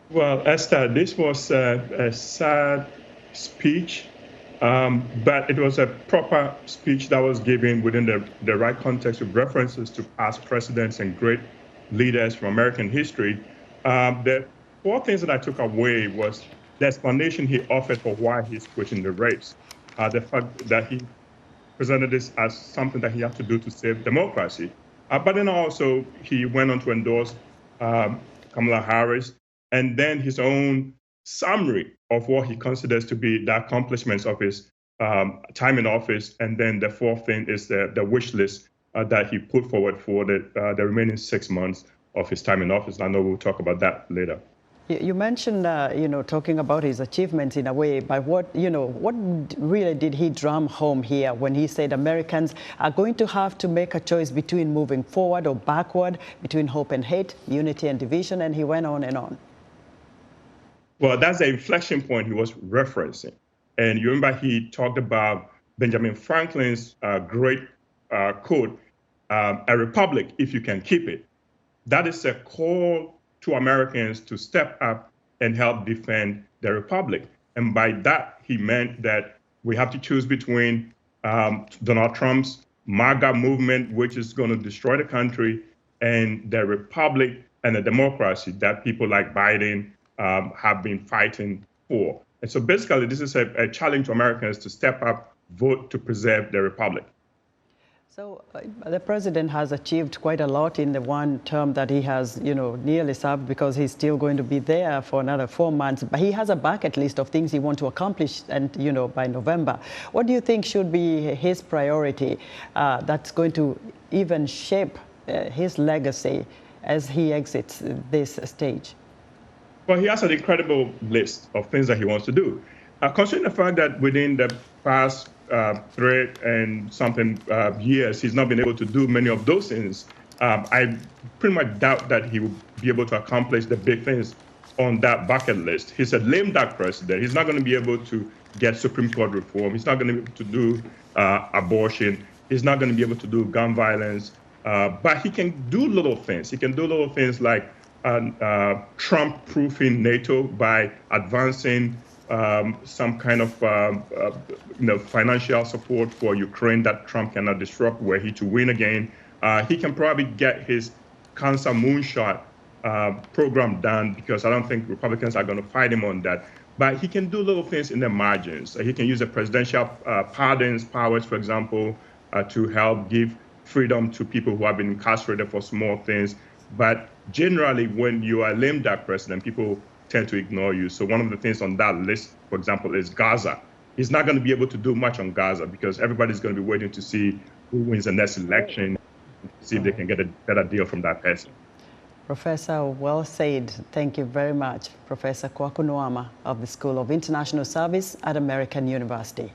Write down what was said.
Well, Esther, this was a sad speech, but it was a proper speech that was given within the right context with references to past presidents and great leaders from American history. The four things that I took away was the explanation he offered for why he's quitting the race, the fact that he presented this as something that he had to do to save democracy. But then also he went on to endorse Kamala Harris, and then his own summary of what he considers to be the accomplishments of his time in office. And then the fourth thing is the wish list that he put forward for the remaining 6 months of his time in office. I know we'll talk about that later. You mentioned, talking about his achievements in a way, but what really did he drum home here when he said Americans are going to have to make a choice between moving forward or backward, between hope and hate, unity and division, and he went on and on. Well, that's the inflection point he was referencing. And you remember he talked about Benjamin Franklin's great quote, a republic if you can keep it. That is a call to Americans to step up and help defend the republic. And by that, he meant that we have to choose between Donald Trump's MAGA movement, which is going to destroy the country, and the republic and the democracy that people like Biden have been fighting for. And so basically, this is a challenge to Americans to step up, vote to preserve the republic. So the president has achieved quite a lot in the one term that he has, nearly served, because he's still going to be there for another 4 months. But he has a bucket list of things he wants to accomplish, and by November. What do you think should be his priority that's going to even shape his legacy as he exits this stage? Well, he has an incredible list of things that he wants to do. Considering the fact that within the past 3 and something years, he's not been able to do many of those things, I pretty much doubt that he will be able to accomplish the big things on that bucket list. He's a lame duck president. He's not going to be able to get Supreme Court reform. He's not going to be able to do abortion. He's not going to be able to do gun violence. But he can do little things. He can do little things like Trump-proofing NATO by advancing some kind of financial support for Ukraine that Trump cannot disrupt, were he to win again. He can probably get his cancer moonshot program done, because I don't think Republicans are going to fight him on that. But he can do little things in the margins. He can use the presidential pardons powers, for example, to help give freedom to people who have been incarcerated for small things. But generally, when you are a lame duck president, people tend to ignore you. So one of the things on that list, for example, is Gaza. He's not going to be able to do much on Gaza because everybody's going to be waiting to see who wins the next election, see if they can get a better deal from that person. Professor, well said. Thank you very much. Professor Kwaku Nuamah of the School of International Service at American University.